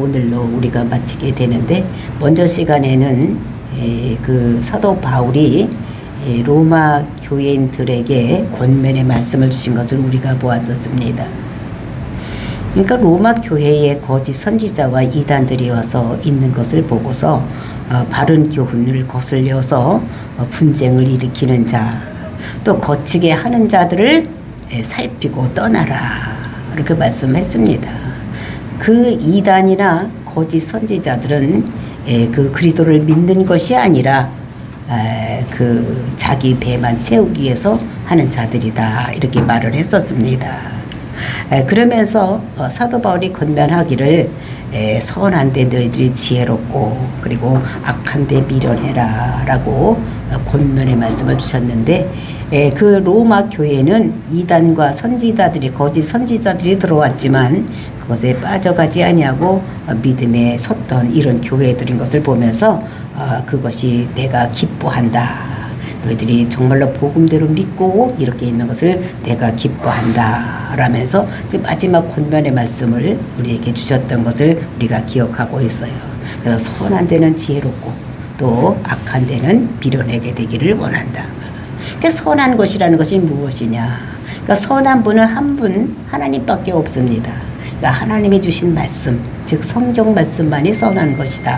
오늘로 우리가 마치게 되는데, 먼저 시간에는 그 사도 바울이 로마 교인들에게 권면의 말씀을 주신 것을 우리가 보았었습니다. 그러니까 로마 교회에 거짓 선지자와 이단들이 와서 있는 것을 보고서 바른 교훈을 거슬려서 분쟁을 일으키는 자, 또 거치게 하는 자들을 살피고 떠나라, 이렇게 말씀했습니다. 그 이단이나 거짓 선지자들은 그 그리스도를 믿는 것이 아니라 그 자기 배만 채우기 위해서 하는 자들이다, 이렇게 말을 했었습니다. 그러면서 사도 바울이 권면하기를 선한데 너희들이 지혜롭고 그리고 악한데 미련해라 라고 권면의 말씀을 주셨는데, 그 로마 교회는 이단과 선지자들이, 거짓 선지자들이 들어왔지만 그것에 빠져가지 아니하고 믿음에 섰던 이런 교회들인 것을 보면서 그것이 내가 기뻐한다, 너희들이 정말로 복음대로 믿고 이렇게 있는 것을 내가 기뻐한다 라면서 마지막 권면의 말씀을 우리에게 주셨던 것을 우리가 기억하고 있어요. 그래서 선한 데는 지혜롭고 또 악한 데는 미련하게 되기를 원한다. 그러니까 선한 것이라는 것이 무엇이냐? 그러니까 선한 분은 한 분, 하나님밖에 없습니다. 그러니까 하나님이 주신 말씀, 즉 성경 말씀만이 선한 것이다.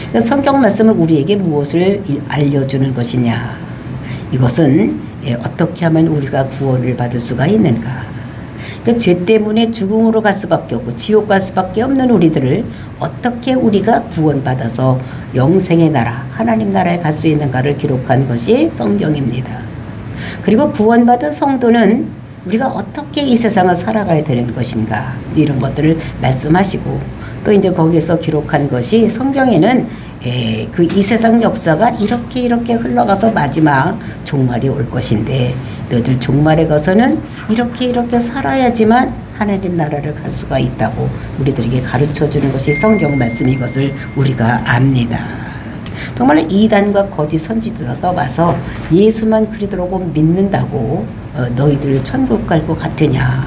그러니까 성경 말씀은 우리에게 무엇을 알려주는 것이냐? 이것은 어떻게 하면 우리가 구원을 받을 수가 있는가? 그 죄 때문에 죽음으로 갈 수밖에 없고 지옥 갈 수밖에 없는 우리들을 어떻게 우리가 구원받아서 영생의 나라, 하나님 나라에 갈 수 있는가를 기록한 것이 성경입니다. 그리고 구원받은 성도는 우리가 어떻게 이 세상을 살아가야 되는 것인가, 이런 것들을 말씀하시고, 또 이제 거기에서 기록한 것이 성경에는 그 이 세상 역사가 이렇게 흘러가서 마지막 종말이 올 것인데, 너희들 종말에 가서는 이렇게 살아야지만 하나님 나라를 갈 수가 있다고 우리들에게 가르쳐주는 것이 성경 말씀인 것을 우리가 압니다. 정말로 이단과 거짓 선지자가 와서 예수만 그리스도라고 믿는다고 너희들 천국 갈 것 같으냐?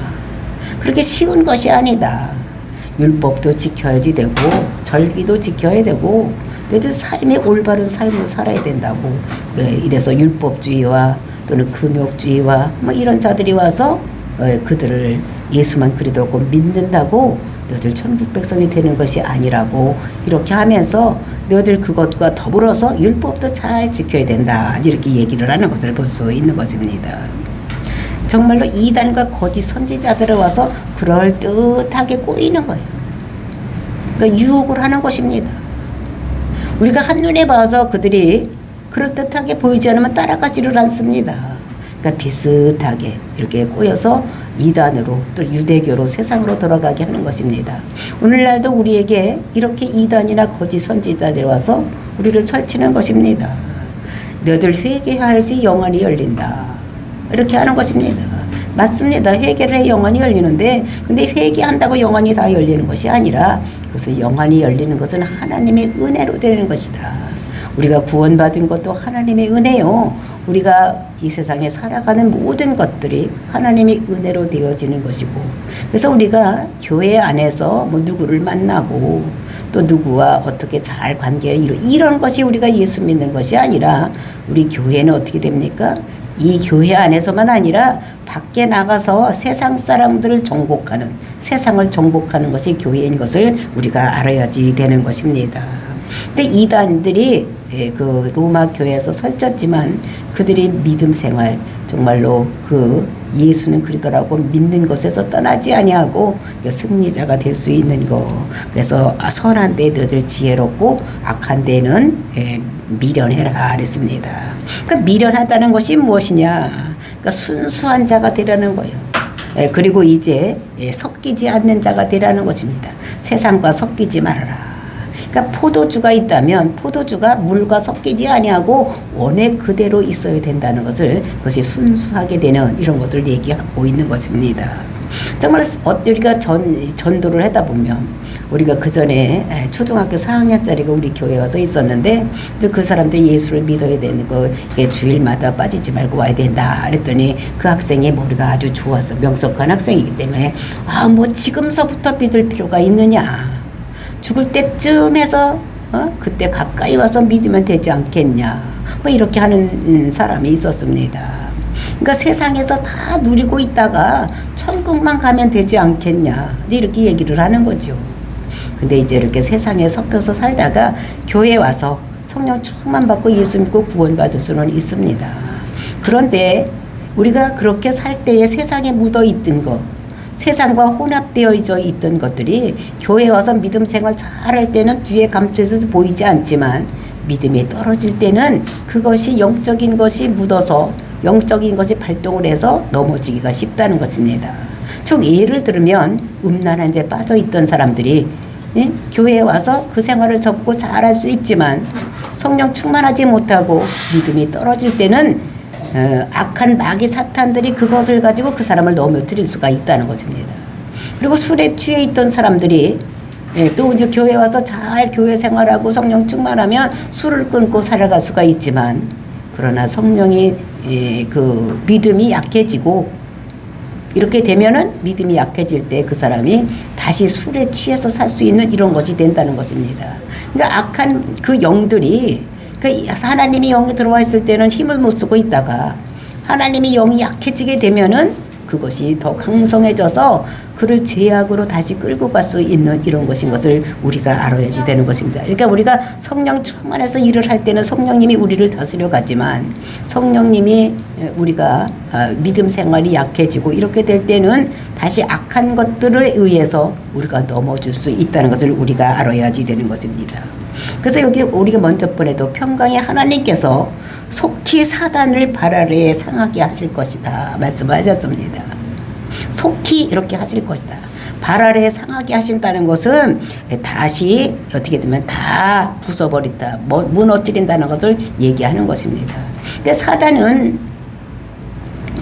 그렇게 쉬운 것이 아니다. 율법도 지켜야지 되고 절기도 지켜야 되고 너희들 삶의 올바른 삶을 살아야 된다고. 이래서 율법주의와 또는 금욕주의와 뭐 이런 자들이 와서 그들을 예수만 그리스도라고 믿는다고 너희들 천국 백성이 되는 것이 아니라고 이렇게 하면서 너희들 그것과 더불어서 율법도 잘 지켜야 된다, 이렇게 얘기를 하는 것을 볼 수 있는 것입니다. 정말로 이단과 거짓 선지자들이 와서 그럴듯하게 꼬이는 거예요. 그러니까 유혹을 하는 것입니다. 우리가 한눈에 봐서 그들이 그럴듯하게 보이지 않으면 따라가지를 않습니다. 그러니까 비슷하게 이렇게 꼬여서 이단으로 또 유대교로 세상으로 돌아가게 하는 것입니다. 오늘날도 우리에게 이렇게 이단이나 거짓 선지자들이 와서 우리를 설치는 것입니다. 너희들 회개해야지 영안이 열린다, 이렇게 하는 것입니다. 맞습니다. 회개를 해 영안이 열리는데, 근데 회개한다고 영안이 다 열리는 것이 아니라 그것을 영안이 열리는 것은 하나님의 은혜로 되는 것이다. 우리가 구원받은 것도 하나님의 은혜요. 우리가 이 세상에 살아가는 모든 것들이 하나님의 은혜로 되어지는 것이고, 그래서 우리가 교회 안에서 뭐 누구를 만나고 또 누구와 어떻게 잘 관계를 이런 것이 우리가 예수 믿는 것이 아니라, 우리 교회는 어떻게 됩니까? 이 교회 안에서만 아니라 밖에 나가서 세상 사람들을 정복하는, 세상을 정복하는 것이 교회인 것을 우리가 알아야지 되는 것입니다. 근데 이단들이 그 로마 교회에서 설쳤지만 그들이 믿음 생활, 정말로 그 예수는 그리스도라고 믿는 것에서 떠나지 아니하고 승리자가 될 수 있는 거. 그래서 선한 데 너희들 지혜롭고 악한 데는 미련해라 그랬습니다. 그러니까 미련하다는 것이 무엇이냐? 그러니까 순수한 자가 되라는 거예요. 그리고 이제 섞이지 않는 자가 되라는 것입니다. 세상과 섞이지 말아라. 그러니까 포도주가 있다면 포도주가 물과 섞이지 아니하고 원액 그대로 있어야 된다는 것을, 그것이 순수하게 되는 이런 것들을 얘기하고 있는 것입니다. 정말 우리가 전도를 하다 보면, 우리가 그 전에 초등학교 4학년짜리가 우리 교회에 와서 있었는데, 그 사람들이 예수를 믿어야 되는 거, 주일마다 빠지지 말고 와야 된다 그랬더니 그 학생의 머리가 아주 좋아서 명석한 학생이기 때문에 뭐 지금서부터 믿을 필요가 있느냐, 죽을 때쯤에서 그때 가까이 와서 믿으면 되지 않겠냐. 뭐 이렇게 하는 사람이 있었습니다. 그러니까 세상에서 다 누리고 있다가 천국만 가면 되지 않겠냐. 이렇게 얘기를 하는 거죠. 근데 이제 이렇게 세상에 섞여서 살다가 교회 와서 성령 충만 받고 예수 믿고 구원받을 수는 있습니다. 그런데 우리가 그렇게 살 때에 세상에 묻어 있던 것, 세상과 혼합되어 있던 것들이 교회 와서 믿음 생활 잘할 때는 뒤에 감춰져서 보이지 않지만 믿음이 떨어질 때는 그것이 영적인 것이 묻어서 영적인 것이 발동을 해서 넘어지기가 쉽다는 것입니다. 즉 예를 들면 음란한 데 빠져 있던 사람들이 교회에 와서 그 생활을 접고 잘할 수 있지만 성령 충만하지 못하고 믿음이 떨어질 때는 악한 마귀 사탄들이 그것을 가지고 그 사람을 넘어뜨릴 수가 있다는 것입니다. 그리고 술에 취해 있던 사람들이 또 이제 교회 와서 잘 교회 생활하고 성령 충만하면 술을 끊고 살아갈 수가 있지만 그러나 성령이 그 믿음이 약해지고 이렇게 되면은 믿음이 약해질 때 그 사람이 다시 술에 취해서 살 수 있는 이런 것이 된다는 것입니다. 그러니까 악한 그 영들이 하나님이 영이 들어와 있을 때는 힘을 못 쓰고 있다가 하나님이 영이 약해지게 되면은 그것이 더 강성해져서 그를 죄악으로 다시 끌고 갈 수 있는 이런 것인 것을 우리가 알아야 되는 것입니다. 그러니까 우리가 성령 충만해서 일을 할 때는 성령님이 우리를 다스려 가지만 성령님이 우리가 믿음 생활이 약해지고 이렇게 될 때는 다시 악한 것들에 의해서 우리가 넘어질 수 있다는 것을 우리가 알아야지 되는 것입니다. 그래서 여기 우리가 먼저 번에도 평강의 하나님께서 속히 사단을 발 아래에 상하게 하실 것이다 말씀하셨습니다. 속히 이렇게 하실 것이다. 발 아래에 상하게 하신다는 것은 다시 어떻게 되면 다 부숴버린다, 무너뜨린다는 것을 얘기하는 것입니다. 근데 사단은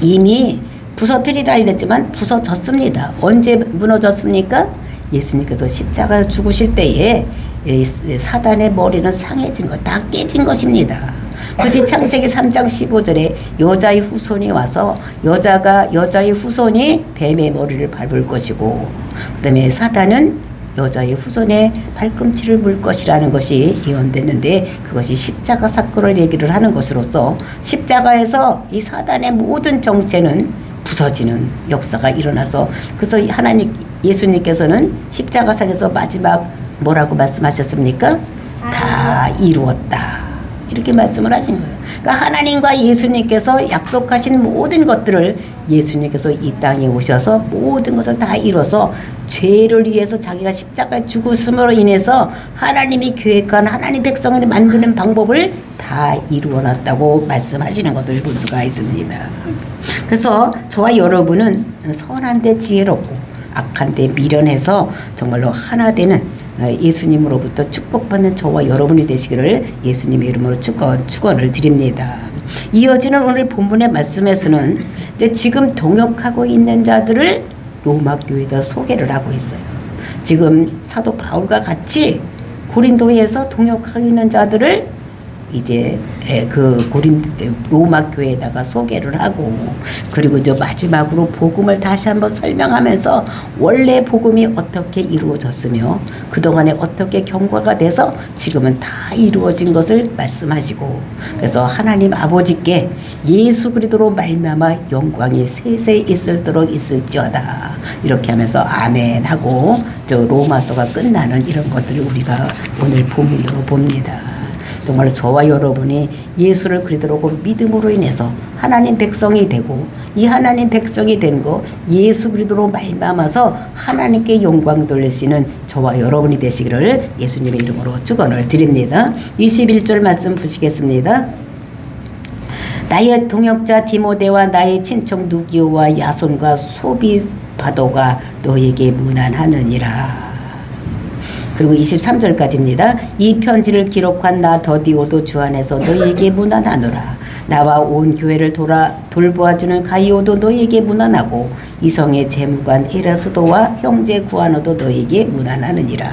이미 부서뜨리라 이랬지만 부서졌습니다. 언제 무너졌습니까? 예수님께서 십자가에 죽으실 때에 사단의 머리는 상해진 것, 다 깨진 것입니다. 그것이 창세기 3장 15절에 여자의 후손이 와서 여자의 후손이 뱀의 머리를 밟을 것이고 그 다음에 사단은 여자의 후손의 발꿈치를 물 것이라는 것이 예언됐는데 그것이 십자가 사건을 얘기를 하는 것으로서 십자가에서 이 사단의 모든 정체는 부서지는 역사가 일어나서 그래서 예수님께서는 십자가상에서 마지막 뭐라고 말씀하셨습니까? 다 이루었다. 이렇게 말씀을 하신 거예요. 그러니까 하나님과 예수님께서 약속하신 모든 것들을 예수님께서 이 땅에 오셔서 모든 것을 다 이뤄서 죄를 위해서 자기가 십자가에 죽으심으로 인해서 하나님이 계획한 하나님 백성을 만드는 방법을 다 이루어놨다고 말씀하시는 것을 볼 수가 있습니다. 그래서 저와 여러분은 선한데 지혜롭고 악한데 미련해서 정말로 하나 되는 예수님으로부터 축복받는 저와 여러분이 되시기를 예수님의 이름으로 축원을 드립니다. 이어지는 오늘 본문의 말씀에서는 지금 동역하고 있는 자들을 로마 교회에다 소개를 하고 있어요. 지금 사도 바울과 같이 고린도에서 동역하고 있는 자들을 이제 그 로마 교회에다가 소개를 하고 그리고 이제 마지막으로 복음을 다시 한번 설명하면서 원래 복음이 어떻게 이루어졌으며 그동안에 어떻게 경과가 돼서 지금은 다 이루어진 것을 말씀하시고 그래서 하나님 아버지께 예수 그리스도로 말미암아 영광이 세세 있을도록 있을지어다 이렇게 하면서 아멘 하고 저 로마서가 끝나는 이런 것들을 우리가 오늘 본문으로 봅니다. 정말 저와 여러분이 예수를 그리스도로 믿음으로 인해서 하나님 백성이 되고 이 하나님 백성이 된 거 예수 그리스도로 말미암아서 하나님께 영광 돌리시는 저와 여러분이 되시기를 예수님의 이름으로 축원을 드립니다. 21절 말씀 보시겠습니다. 나의 동역자 디모데와 나의 친척 누기오와 야손과 소비바도가 너에게 문안하느니라. 그리고 23절까지입니다. 이 편지를 기록한 나 더디오도 주 안에서 너희에게 문안하노라. 나와 온 교회를 돌보아주는 가이오도 너희에게 문안하고 이성의 재무관 에라수도와 형제 구하노도 너희에게 문안하느니라.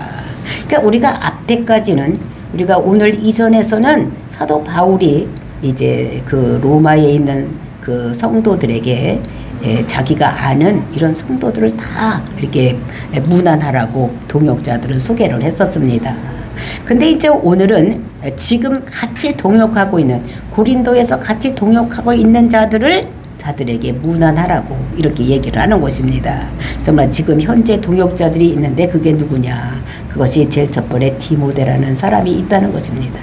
그러니까 우리가 앞에까지는 우리가 오늘 이전에서는 사도 바울이 이제 그 로마에 있는 그 성도들에게 자기가 아는 이런 성도들을 다 이렇게 문안하라고 동역자들을 소개를 했었습니다. 근데 이제 오늘은 지금 같이 동역하고 있는 고린도에서 같이 동역하고 있는 자들에게 문안하라고 이렇게 얘기를 하는 것입니다. 정말 지금 현재 동역자들이 있는데 그게 누구냐? 그것이 제일 첫 번째 디모데라는 사람이 있다는 것입니다.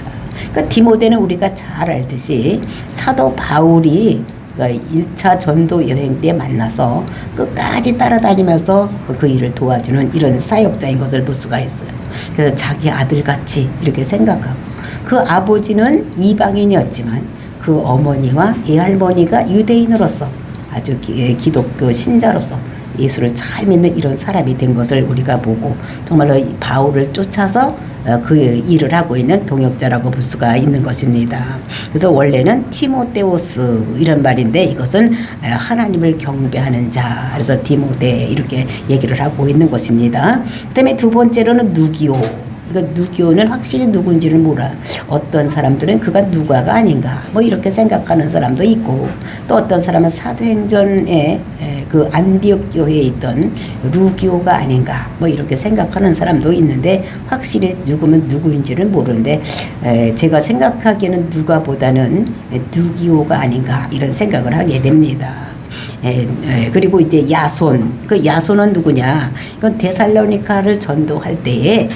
그러니까 디모데는 우리가 잘 알듯이 사도 바울이 1차 전도 여행 때 만나서 끝까지 따라다니면서 그 일을 도와주는 이런 사역자인 것을 볼 수가 있어요. 그래서 자기 아들같이 이렇게 생각하고, 그 아버지는 이방인이었지만 그 어머니와 애할머니가 유대인으로서 아주 기독교 신자로서 예수를 잘 믿는 이런 사람이 된 것을 우리가 보고, 정말로 바울을 쫓아서 그 일을 하고 있는 동역자라고 볼 수가 있는 것입니다. 그래서 원래는 티모테오스 이런 말인데 이것은 하나님을 경배하는 자, 그래서 디모데 이렇게 얘기를 하고 있는 것입니다. 그다음에 두 번째로는 누기오. 그러니까 누기오는 확실히 누군지를 몰라. 어떤 사람들은 그가 누가가 아닌가 뭐 이렇게 생각하는 사람도 있고, 또 어떤 사람은 사도행전에 그 안디옥 교회에 있던 루기오가 아닌가 뭐 이렇게 생각하는 사람도 있는데, 확실히 누구인지를 모르는데 제가 생각하기에는 누가보다는 누기오가 아닌가 이런 생각을 하게 됩니다. 그리고 이제 야손, 그 야손은 누구냐? 이건 데살로니카를 전도할 때에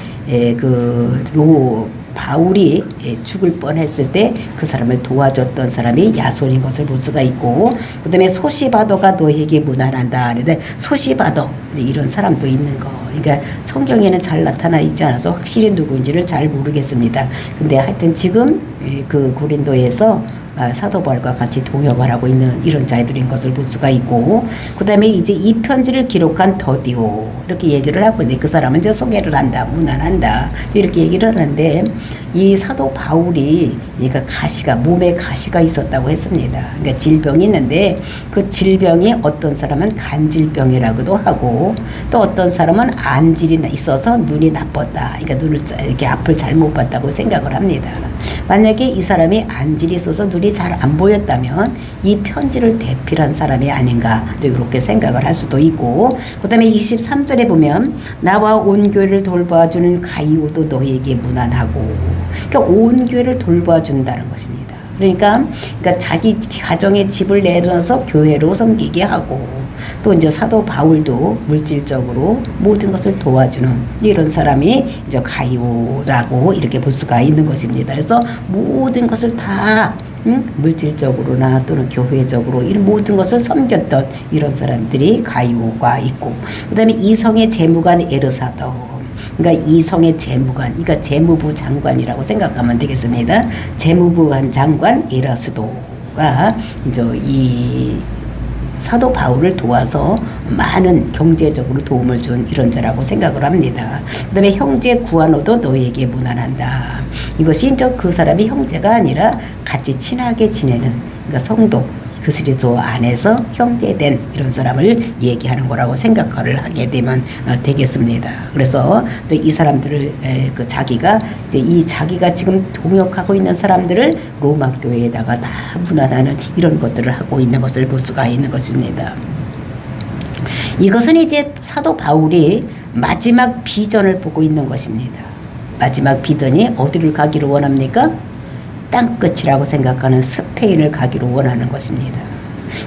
바울이 죽을 뻔했을 때 그 사람을 도와줬던 사람이 야손인 것을 볼 수가 있고, 그 다음에 소시바도가 너에게 문안한다. 그런데 소시바도 이런 사람도 있는 거. 그러니까 성경에는 잘 나타나 있지 않아서 확실히 누군지를 잘 모르겠습니다. 근데 하여튼 지금 그 고린도에서 사도 바울과 같이 동역을 하고 있는 이런 자들인 것을 볼 수가 있고, 그 다음에 이제 이 편지를 기록한 더디오 이렇게 얘기를 하고 있는데, 그 사람은 이제 소개를 한다, 문안한다 이렇게 얘기를 하는데, 이 사도 바울이 그러니까 몸에 가시가 있었다고 했습니다. 그러니까 질병이 있는데 그 질병이 어떤 사람은 간질병이라고도 하고, 또 어떤 사람은 안질이 있어서 눈이 나빴다. 그러니까 눈을 이렇게 앞을 잘못 봤다고 생각을 합니다. 만약에 이 사람이 안질이 있어서 눈이 잘 안 보였다면 이 편지를 대필한 사람이 아닌가 이렇게 생각을 할 수도 있고, 그 다음에 23절에 보면 나와 온 교회를 돌봐주는 가이오도 너에게 문안하고, 그러니까 온 교회를 돌봐준다는 것입니다. 그러니까 자기 가정의 집을 내려서 교회로 섬기게 하고, 또 이제 사도 바울도 물질적으로 모든 것을 도와주는 이런 사람이 이제 가이오라고 이렇게 볼 수가 있는 것입니다. 그래서 모든 것을 다 물질적으로나 또는 교회적으로 이런 모든 것을 섬겼던 이런 사람들이 가이오가 있고, 그 다음에 이성의 재무관 에르사도, 그러니까 이성의 재무관, 그러니까 재무부 장관이라고 생각하면 되겠습니다. 재무부 장관 에라스도가 이제 이 사도 바울을 도와서 많은 경제적으로 도움을 준 이런 자라고 생각을 합니다. 그 다음에 형제 구하노도 너에게 문안한다. 이것이 이제 그 사람이 형제가 아니라 같이 친하게 지내는, 그러니까 성도, 그리스도 안에서 형제된 이런 사람을 얘기하는 거라고 생각을 하게 되면 되겠습니다. 그래서 또 이 사람들을 자기가 지금 동역하고 있는 사람들을 로마 교회에다가 다 문안하는 이런 것들을 하고 있는 것을 볼 수가 있는 것입니다. 이것은 이제 사도 바울이 마지막 비전을 보고 있는 것입니다. 마지막 비전이 어디를 가기를 원합니까? 땅끝이라고 생각하는 스페인을 가기로 원하는 것입니다.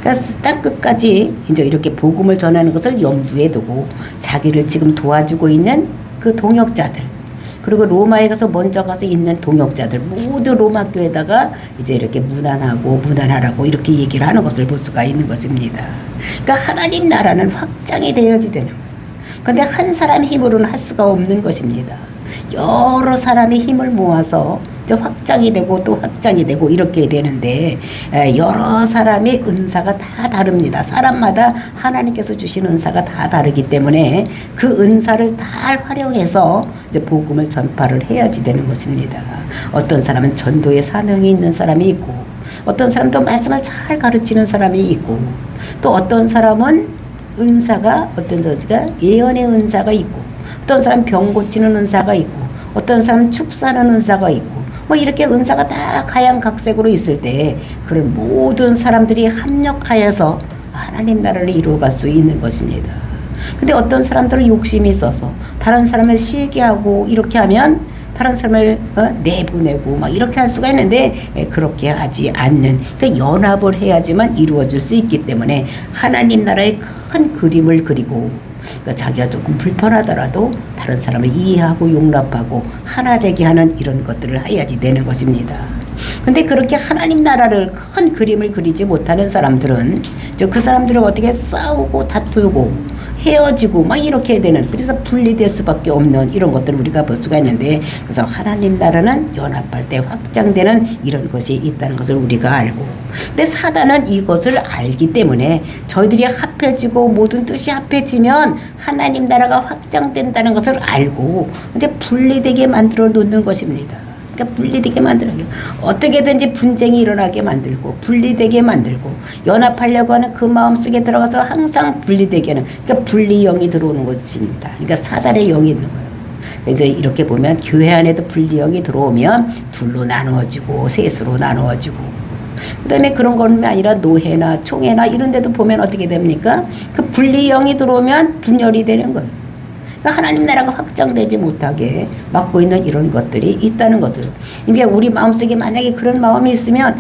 그러니까 땅끝까지 이제 이렇게 복음을 전하는 것을 염두에 두고 자기를 지금 도와주고 있는 그 동역자들, 그리고 로마에 가서 먼저 가서 있는 동역자들 모두 로마 교회에다가 이제 이렇게 문안하라고 이렇게 얘기를 하는 것을 볼 수가 있는 것입니다. 그러니까 하나님 나라는 확장이 되어야 되는 거예요. 그런데 한 사람 힘으로는 할 수가 없는 것입니다. 여러 사람이 힘을 모아서 확장이 되고 또 확장이 되고 이렇게 되는데, 여러 사람의 은사가 다 다릅니다. 사람마다 하나님께서 주신 은사가 다 다르기 때문에 그 은사를 다 활용해서 이제 복음을 전파를 해야지 되는 것입니다. 어떤 사람은 전도의 사명이 있는 사람이 있고, 어떤 사람도 말씀을 잘 가르치는 사람이 있고, 또 어떤 사람은 어떤 저지가 예언의 은사가 있고, 어떤 사람 병 고치는 은사가 있고, 어떤 사람 축사하는 은사가 있고, 뭐 이렇게 은사가 다 가양각색으로 있을 때 그런 모든 사람들이 합력하여서 하나님 나라를 이루어갈 수 있는 것입니다. 근데 어떤 사람들은 욕심이 있어서 다른 사람을 시기하고 이렇게 하면 다른 사람을 내보내고 막 이렇게 할 수가 있는데 그렇게 하지 않는, 그러니까 연합을 해야지만 이루어질 수 있기 때문에 하나님 나라의 큰 그림을 그리고, 그러니까 자기가 조금 불편하더라도 다른 사람을 이해하고 용납하고 하나 되게 하는 이런 것들을 해야지 되는 것입니다. 근데 그렇게 하나님 나라를 큰 그림을 그리지 못하는 사람들은 그 사람들을 어떻게 싸우고 다투고 헤어지고 막 이렇게 되는, 그래서 분리될 수밖에 없는 이런 것들을 우리가 볼 수가 있는데, 그래서 하나님 나라는 연합할 때 확장되는 이런 것이 있다는 것을 우리가 알고, 근데 사단은 이것을 알기 때문에 저희들이 합해지고 모든 뜻이 합해지면 하나님 나라가 확장된다는 것을 알고 이제 분리되게 만들어 놓는 것입니다. 그러니까 분리되게 만들어요. 어떻게든지 분쟁이 일어나게 만들고 분리되게 만들고 연합하려고 하는 그 마음속에 들어가서 항상 분리되게 하는, 그러니까 분리영이 들어오는 것입니다. 그러니까 사단의 영이 있는 거예요. 그래서 이렇게 보면 교회 안에도 분리영이 들어오면 둘로 나누어지고 셋으로 나누어지고, 그 다음에 그런 것만 아니라 노회나 총회나 이런 데도 보면 어떻게 됩니까? 그 분리영이 들어오면 분열이 되는 거예요. 하나님 나라가 확장되지 못하게 막고 있는 이런 것들이 있다는 것을, 이게 우리 마음속에 만약에 그런 마음이 있으면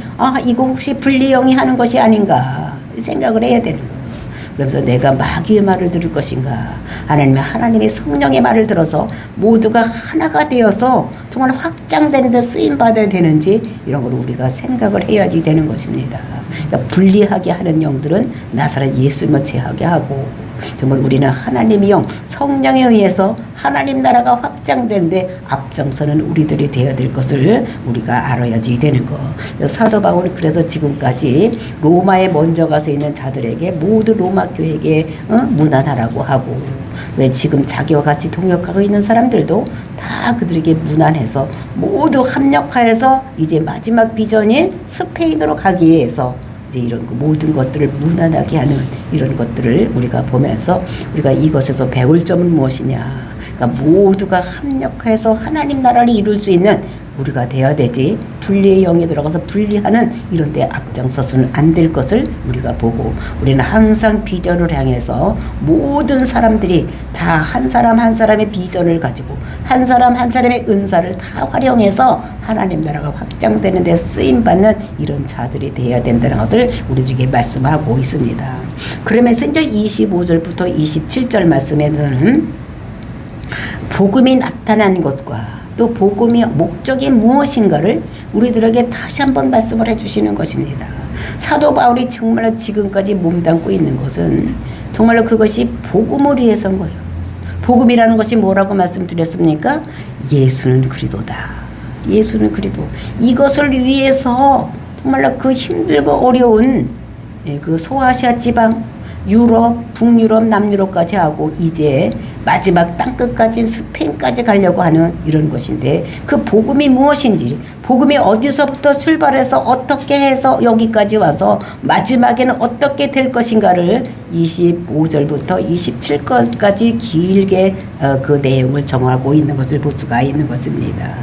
이거 혹시 분리영이 하는 것이 아닌가 생각을 해야 되는 거예요. 그러면서 내가 마귀의 말을 들을 것인가, 하나님의 성령의 말을 들어서 모두가 하나가 되어서 정말 확장된 데 쓰임받아야 되는지 이런 걸 우리가 생각을 해야지 되는 것입니다. 그러니까 분리하게 하는 영들은 나사렛 예수님을 제하게 하고, 정말 우리는 하나님의 영 성령에 의해서 하나님 나라가 확장되는데 앞장서는 우리들이 되어야 될 것을 우리가 알아야지 되는 거. 사도 바울은 그래서 지금까지 로마에 먼저 가서 있는 자들에게 모두 로마 교회에게 문안하라고 하고, 지금 자기와 같이 동역하고 있는 사람들도 다 그들에게 문안해서 모두 합력하여서 이제 마지막 비전인 스페인으로 가기 위해서 이런 모든 것들을 무난하게 하는 이런 것들을 우리가 보면서 우리가 이것에서 배울 점은 무엇이냐, 그러니까 모두가 합력해서 하나님 나라를 이룰 수 있는 우리가 돼야 되지, 분리의 영에 들어가서 분리하는 이런 데 앞장서서는 안 될 것을 우리가 보고, 우리는 항상 비전을 향해서 모든 사람들이 다 한 사람 한 사람의 비전을 가지고 한 사람 한 사람의 은사를 다 활용해서 하나님 나라가 확장되는 데 쓰임받는 이런 자들이 되어야 된다는 것을 우리 중에 말씀하고 있습니다. 그러면서 이제 25절부터 27절 말씀에서는 복음이 나타난 것과 또 복음의 목적이 무엇인가를 우리들에게 다시 한번 말씀을 해주시는 것입니다. 사도 바울이 정말로 지금까지 몸담고 있는 것은 정말로 그것이 복음을 위해서인 거예요. 복음이라는 것이 뭐라고 말씀드렸습니까? 예수는 그리스도다. 예수는 그리스도. 이것을 위해서 정말로 그 힘들고 어려운 그 소아시아 지방, 유럽, 북유럽, 남유럽까지 하고 이제 마지막 땅끝까지 스페인까지 가려고 하는 이런 것인데, 그 복음이 무엇인지, 복음이 어디서부터 출발해서 어떻게 해서 여기까지 와서 마지막에는 어떻게 될 것인가를 25절부터 27절까지 길게 그 내용을 정하고 있는 것을 볼 수가 있는 것입니다.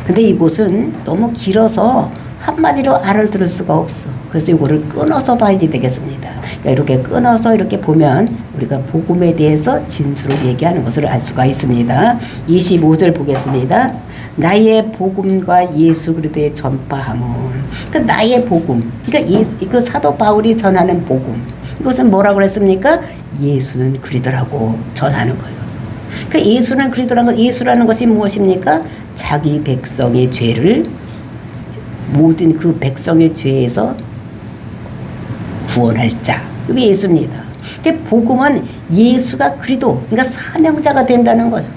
근데 이곳은 너무 길어서 한마디로 알아들을 수가 없어. 그래서 이거를 끊어서 봐야 되겠습니다. 그러니까 이렇게 끊어서 이렇게 보면 우리가 복음에 대해서 진수를 얘기하는 것을 알 수가 있습니다. 25절 보겠습니다. 나의 복음과 예수 그리스도의 전파함은, 그러니까 나의 복음, 그러니까 그 사도 바울이 전하는 복음, 이것은 뭐라고 그랬습니까? 예수는 그리스도라고 전하는 거예요. 그러니까 예수는 그리스도라는 것, 예수라는 것이 무엇입니까? 자기 백성의 죄를, 모든 그 백성의 죄에서 구원할 자, 이게 예수입니다. 근데 복음은 예수가 그리스도, 그러니까 사명자가 된다는 거예요.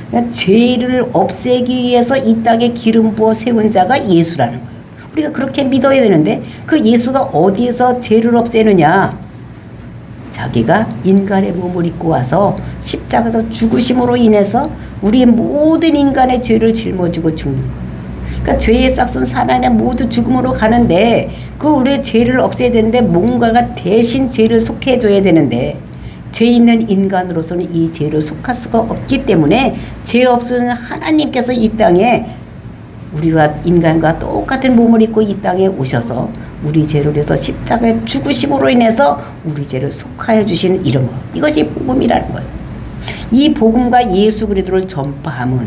그러니까 죄를 없애기 위해서 이 땅에 기름 부어 세운 자가 예수라는 거예요. 우리가 그렇게 믿어야 되는데, 그 예수가 어디에서 죄를 없애느냐? 자기가 인간의 몸을 입고 와서 십자가에서 죽으심으로 인해서 우리의 모든 인간의 죄를 짊어지고 죽는 거예요. 그러니까 죄의 싹슨 사망에 모두 죽음으로 가는데, 그 우리의 죄를 없애야 되는데 뭔가가 대신 죄를 속해 줘야 되는데, 죄 있는 인간으로서는 이 죄를 속할 수가 없기 때문에 죄 없은 하나님께서 이 땅에 우리와 인간과 똑같은 몸을 입고 이 땅에 오셔서 우리 죄를 위해서 십자가에 죽으심으로 인해서 우리 죄를 속하여 주시는 이런 거. 이것이 복음이라는 거예요. 이 복음과 예수 그리스도를 전파함은,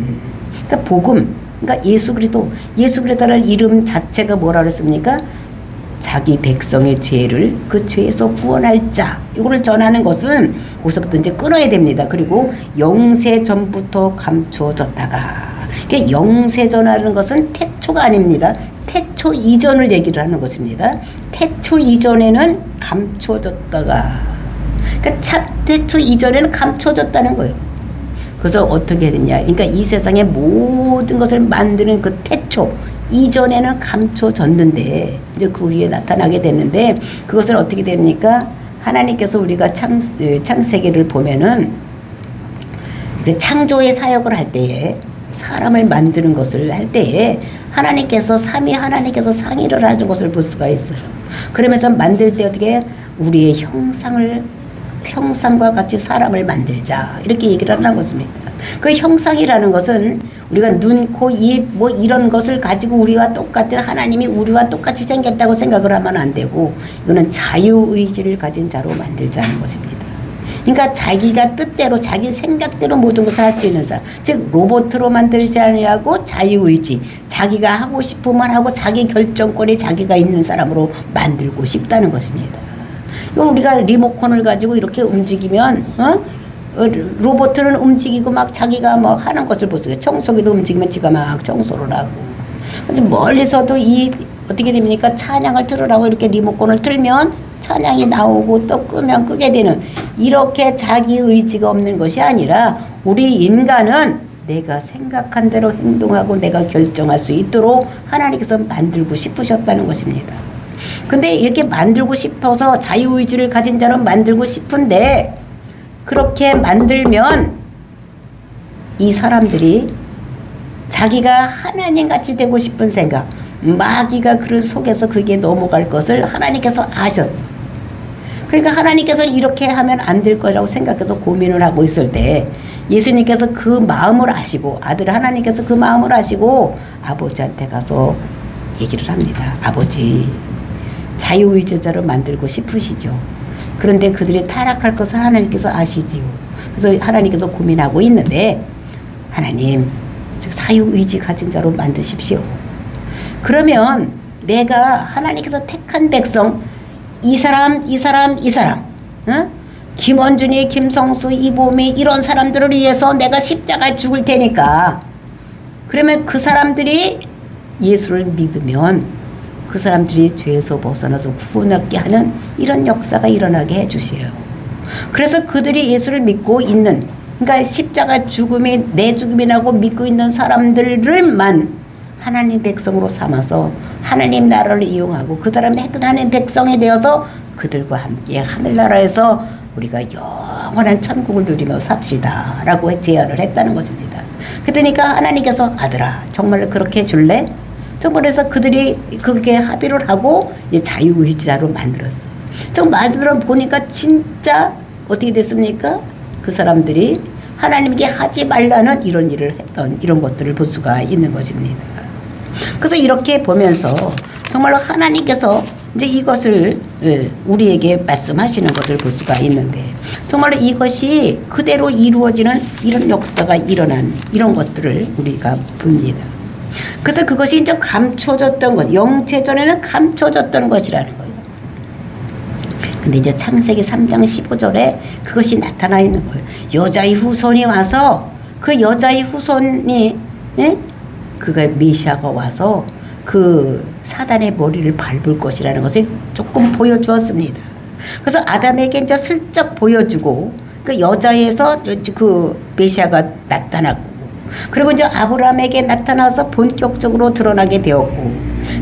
그러니까 복음, 그러니까 예수 그리스도라는 이름 자체가 뭐라 그랬습니까? 자기 백성의 죄를 그 죄에서 구원할 자, 이거를 전하는 것은 거기서부터 이제 끊어야 됩니다. 그리고 영세 전부터 감추어졌다가, 그러니까 영세 전하는 것은 태초가 아닙니다. 태초 이전을 얘기를 하는 것입니다. 태초 이전에는 감추어졌다가, 그러니까 태초 이전에는 감추어졌다는 거예요. 그래서 어떻게 됐냐? 그러니까 이 세상의 모든 것을 만드는 그 태초 이전에는 감춰졌는데 이제 그 후에 나타나게 됐는데, 그것은 어떻게 됩니까? 하나님께서 우리가 창세기를 보면은 그 창조의 사역을 할 때에, 사람을 만드는 것을 할 때에 하나님께서 삼위 하나님께서 상의를 하는 것을 볼 수가 있어요. 그러면서 만들 때 어떻게 우리의 형상과 같이 사람을 만들자, 이렇게 얘기를 하는 것입니다. 그 형상이라는 것은 우리가 눈, 코, 입 뭐 이런 것을 가지고 우리와 똑같은, 하나님이 우리와 똑같이 생겼다고 생각을 하면 안 되고, 이거는 자유의지를 가진 자로 만들자는 것입니다. 그러니까 자기가 뜻대로 자기 생각대로 모든 것을 할 수 있는 사람, 즉 로봇으로 만들지 않냐고 자유의지, 자기가 하고 싶으면 하고 자기 결정권이 자기가 있는 사람으로 만들고 싶다는 것입니다. 우리가 리모컨을 가지고 이렇게 움직이면 로봇은 움직이고 막 자기가 뭐 하는 것을 보세요. 청소기도 움직이면 지가 막 청소를 하고. 그래서 멀리서도 어떻게 됩니까? 찬양을 들으라고 이렇게 리모컨을 틀면 찬양이 나오고 또 끄면 끄게 되는, 이렇게 자기 의지가 없는 것이 아니라 우리 인간은 내가 생각한 대로 행동하고 내가 결정할 수 있도록 하나님께서 만들고 싶으셨다는 것입니다. 근데 이렇게 만들고 싶어서 자유의지를 가진 자로 만들고 싶은데, 그렇게 만들면 이 사람들이 자기가 하나님같이 되고 싶은 생각, 마귀가 그를 속에서 그게 넘어갈 것을 하나님께서 아셨어. 그러니까 하나님께서는 이렇게 하면 안 될 거라고 생각해서 고민을 하고 있을 때, 예수님께서 그 마음을 아시고, 아들 하나님께서 그 마음을 아시고 아버지한테 가서 얘기를 합니다. 아버지, 자유의지자로 만들고 싶으시죠? 그런데 그들이 타락할 것을 하나님께서 아시지요. 그래서 하나님께서 고민하고 있는데, 하나님, 즉 자유의지 가진 자로 만드십시오. 그러면 내가 하나님께서 택한 백성, 이 사람, 응? 김원준이, 김성수, 이보미 이런 사람들을 위해서 내가 십자가에 죽을 테니까, 그러면 그 사람들이 예수를 믿으면 그 사람들이 죄에서 벗어나서 구원받게 하는 이런 역사가 일어나게 해주세요. 그래서 그들이 예수를 믿고 있는, 그러니까 십자가 죽음이 내 죽음이라고 믿고 있는 사람들을만 하나님 백성으로 삼아서 하나님 나라를 이용하고 그 사람이 하나님 백성이 되어서 그들과 함께 하늘나라에서 우리가 영원한 천국을 누리며 삽시다 라고 제안을 했다는 것입니다. 그러니까 하나님께서 아들아 정말 그렇게 해줄래? 정말해서 그들이 그렇게 합의를 하고 이제 자유의지자로 만들었어. 좀 만들어 보니까 진짜 어떻게 됐습니까? 그 사람들이 하나님께 하지 말라는 이런 일을 했던 이런 것들을 볼 수가 있는 것입니다. 그래서 이렇게 보면서 정말로 하나님께서 이제 이것을 우리에게 말씀하시는 것을 볼 수가 있는데, 정말로 이것이 그대로 이루어지는 이런 역사가 일어난 이런 것들을 우리가 봅니다. 그래서 그것이 이제 감춰졌던 것, 영체전에는 감춰졌던 것이라는 거예요. 근데 이제 창세기 3장 15절에 그것이 나타나 있는 거예요. 여자의 후손이 와서 그 여자의 후손이 그가 메시아가 와서 그 사단의 머리를 밟을 것이라는 것을 조금 보여주었습니다. 그래서 아담에게 이제 슬쩍 보여주고 그 여자에서 그 메시아가 나타났고, 그리고 이제 아브라함에게 나타나서 본격적으로 드러나게 되었고,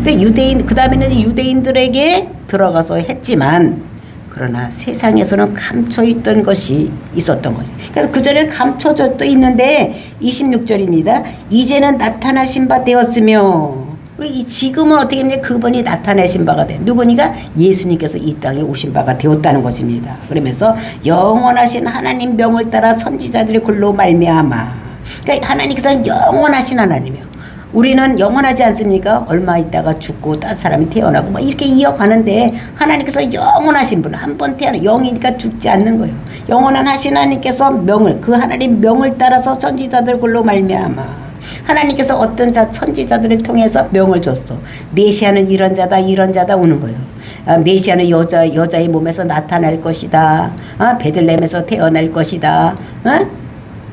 근데 그 다음에는 유대인들에게 들어가서 했지만, 그러나 세상에서는 감춰있던 것이 있었던 거죠. 그래서 그전에는 감춰져 또 있는데 26절입니다. 이제는 나타나신 바 되었으며, 지금은 어떻게 했냐? 그분이 나타내신 바가 돼. 누구니까? 예수님께서 이 땅에 오신 바가 되었다는 것입니다. 그러면서 영원하신 하나님 명을 따라 선지자들이 글로 말미암아. 그러니까 하나님께서는 영원하신 하나님이에요. 우리는 영원하지 않습니까? 얼마 있다가 죽고 다른 사람이 태어나고 뭐 이렇게 이어가는데 하나님께서 영원하신 분, 한 번 태어나 영이니까 죽지 않는 거예요. 영원한 하신 하나님께서 명을, 그 하나님 명을 따라서 선지자들로 말미암아 하나님께서 어떤 선지자들을 통해서 명을 줬어. 메시아는 이런 자다 이런 자다 오는 거예요. 메시아는 여자의 몸에서 나타날 것이다. 베들레헴에서 태어날 것이다.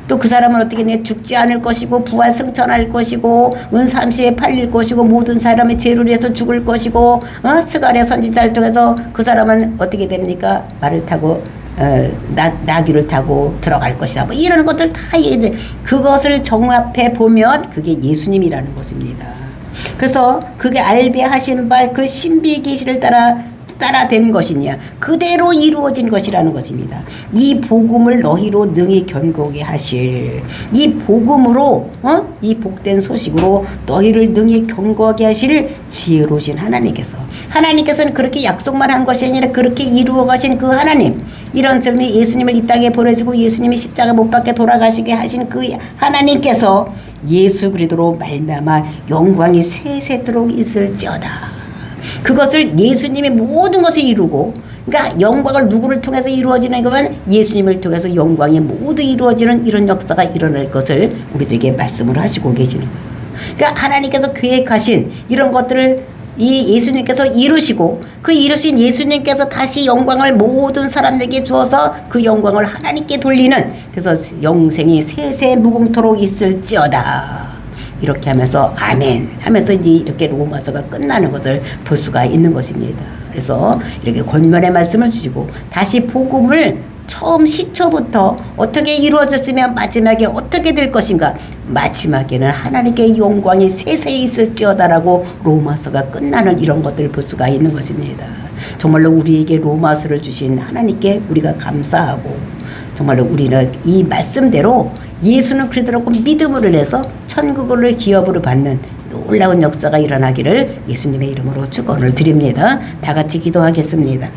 또 그 사람은 어떻게 내 죽지 않을 것이고 부활 승천할 것이고 은삼시에 팔릴 것이고 모든 사람의 죄를 위해서 죽을 것이고 스가랴 선지자를 통해서 그 사람은 어떻게 됩니까? 말을 타고 나귀를 타고 들어갈 것이다. 뭐 이런 것들 다 얘기해. 그것을 종합해 보면 그게 예수님이라는 것입니다. 그래서 그게 알배하신 바 그 신비의 계시를 따라 된 것이냐 그대로 이루어진 것이라는 것입니다. 이 복음을 너희로 능히 견고하게 하실 이 복음으로 이 복된 소식으로 너희를 능히 견고하게 하실 지혜로우신 하나님께서는 그렇게 약속만 한 것이 아니라 그렇게 이루어 가신 그 하나님, 이런 점이 예수님을 이 땅에 보내시고 예수님이 십자가 못 박게 돌아가시게 하신 그 하나님께서 예수 그리스도로 말미암아 영광이 세세토록 있을지어다. 그것을 예수님이 모든 것을 이루고, 그러니까 영광을 누구를 통해서 이루어지는 것은 예수님을 통해서 영광이 모두 이루어지는 이런 역사가 일어날 것을 우리들에게 말씀을 하시고 계시는 거예요. 그러니까 하나님께서 계획하신 이런 것들을 이 예수님께서 이루시고, 그 이루신 예수님께서 다시 영광을 모든 사람들에게 주어서 그 영광을 하나님께 돌리는, 그래서 영생이 세세 무궁토록 있을지어다. 이렇게 하면서 아멘 하면서 이제 이렇게 로마서가 끝나는 것을 볼 수가 있는 것입니다. 그래서 이렇게 권면의 말씀을 주시고 다시 복음을 처음 시초부터 어떻게 이루어졌으면 마지막에 어떻게 될 것인가, 마지막에는 하나님께 영광이 세세히 있을지어다라고 로마서가 끝나는 이런 것들을 볼 수가 있는 것입니다. 정말로 우리에게 로마서를 주신 하나님께 우리가 감사하고, 정말로 우리는 이 말씀대로 예수는 그리스도라고 믿음으로 해서 천국을 기업으로 받는 놀라운 역사가 일어나기를 예수님의 이름으로 축원을 드립니다. 다 같이 기도하겠습니다.